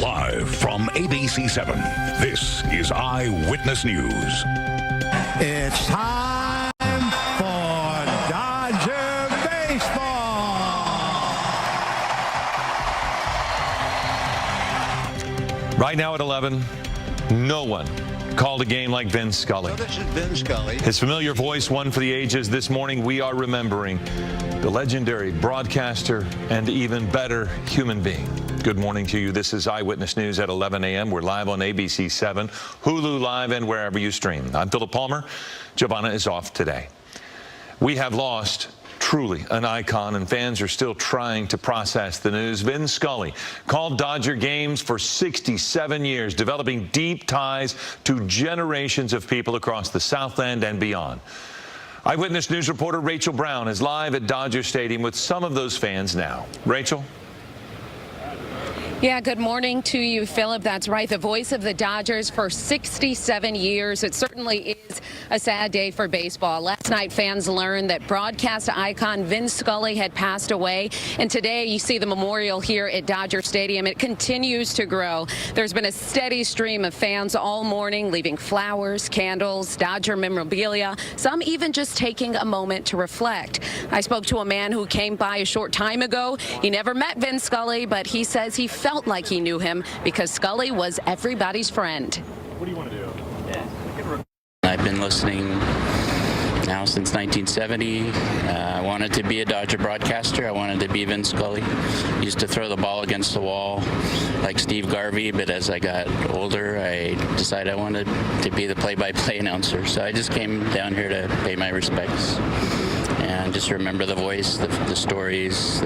Live from ABC7, this is Eyewitness News. It's time for Dodger baseball. Right now at 11, no one called a game like Vin Scully. So this is Vin Scully. His familiar voice, one for the ages. This morning, we are remembering the legendary broadcaster and even better human being. Good morning to you. This is Eyewitness News at 11 a.m. We're live on ABC7, Hulu Live, and wherever you stream. I'm Phillip Palmer. Giovanna is off today. We have lost truly an icon, and fans are still trying to process the news. Vin Scully called Dodger games for 67 years, developing deep ties to generations of people across the Southland and beyond. Eyewitness News reporter Rachel Brown is live at Dodger Stadium with some of those fans now. Rachel? Yeah, good morning to you, Phillip. That's right. The voice of the Dodgers for 67 years. It certainly is a sad day for baseball. Last night, fans learned that broadcast icon Vin Scully had passed away. And today, you see the memorial here at Dodger Stadium. It continues to grow. There's been a steady stream of fans all morning, leaving flowers, candles, Dodger memorabilia, some even just taking a moment to reflect. I spoke to a man who came by a short time ago. He never met Vin Scully, but he says he felt like he knew him because Scully was everybody's friend. What do you want to do? I've been listening now since 1970. I wanted to be a Dodger broadcaster. I wanted to be Vin Scully. Used to throw the ball against the wall like Steve Garvey, but as I got older, I decided I wanted to be the play-by-play announcer. So I just came down here to pay my respects and just remember the voice, the stories,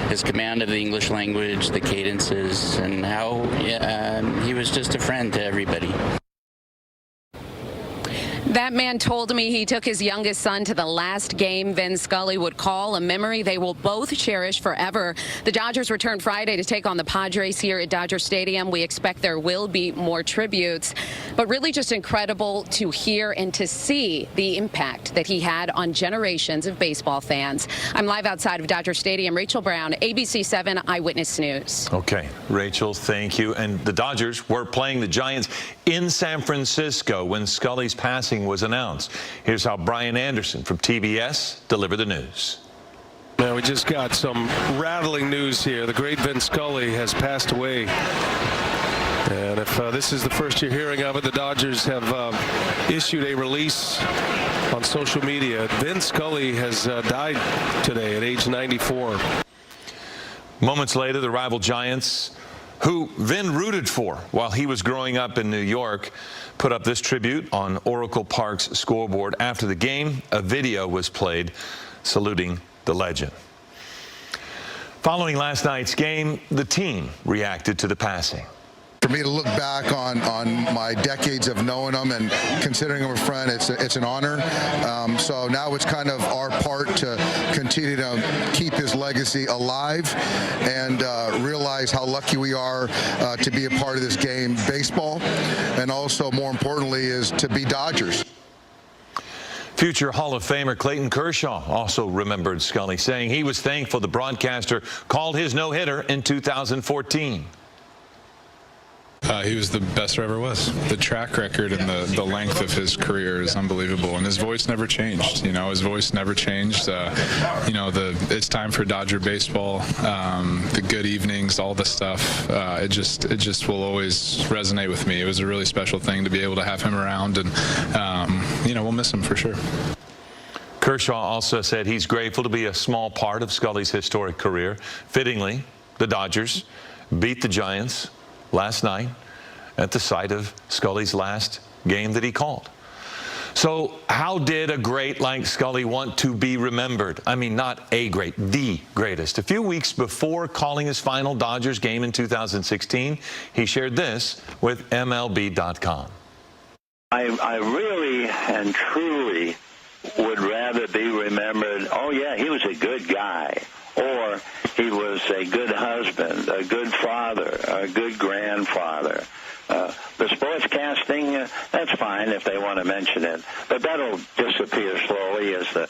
his command of the English language, the cadences, and how he was just a friend to everybody. That man told me he took his youngest son to the last game Vin Scully would call, a memory they will both cherish forever. The Dodgers return Friday to take on the Padres here at Dodger Stadium. We expect there will be more tributes, but really just incredible to hear and to see the impact that he had on generations of baseball fans. I'm live outside of Dodger Stadium. Rachel Brown, ABC7 Eyewitness News. Okay, Rachel, thank you. And the Dodgers were playing the Giants in San Francisco when Scully's passing was announced. Here's how Brian Anderson from TBS delivered the news. Now we just got some rattling news here. The great Vin Scully has passed away. And if this is the first you're hearing of it, the Dodgers have issued a release on social media. Vin Scully has died today at age 94. Moments later, the rival Giants, who Vin rooted for while he was growing up in New York, put up this tribute on Oracle Park's scoreboard. After the game, a video was played saluting the legend. Following last night's game, the team reacted to the passing. For me to look back on my decades of knowing him and considering him a friend, it's an honor. So now it's kind of our part to continue to keep his legacy alive and realize how lucky we are to be a part of this game, baseball, and also more importantly is to be Dodgers. Future Hall of Famer Clayton Kershaw also remembered Scully, saying he was thankful the broadcaster called his no-hitter in 2014. He was the best there ever was. The track record and the length of his career is unbelievable, and his voice never changed. You know, his voice never changed. You know, it's time for Dodger baseball. The good evenings, all the stuff. It just will always resonate with me. It was a really special thing to be able to have him around, and you know, we'll miss him for sure. Kershaw also said he's grateful to be a small part of Scully's historic career. Fittingly, the Dodgers beat the Giants last night at the site of Scully's last game that he called. So how did a great like Scully want to be remembered? I mean, not a great, the greatest. A few weeks before calling his final Dodgers game in 2016, he shared this with MLB.com. I really and truly would rather be remembered, oh yeah, he was a good guy, or he was a good husband, a good father, a good grandfather. The sportscasting, that's fine. fine if they want to mention it, but that'll disappear slowly as the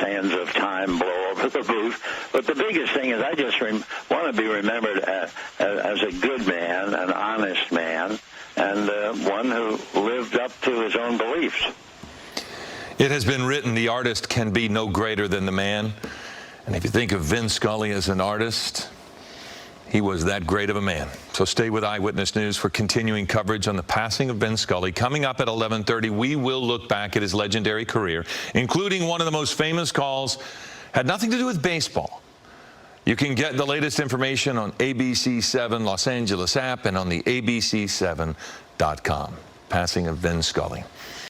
sands of time blow over the booth. But the biggest thing is I just want to be remembered as a good man, an honest man, and one who lived up to his own beliefs. It has been written, the artist can be no greater than the man. And if you think of Vin Scully as an artist, he was that great of a man. So stay with Eyewitness News for continuing coverage on the passing of Vin Scully. Coming up at 11:30, we will look back at his legendary career, including one of the most famous calls, had nothing to do with baseball. You can get the latest information on ABC7 Los Angeles app and on the ABC7.com. Passing of Vin Scully.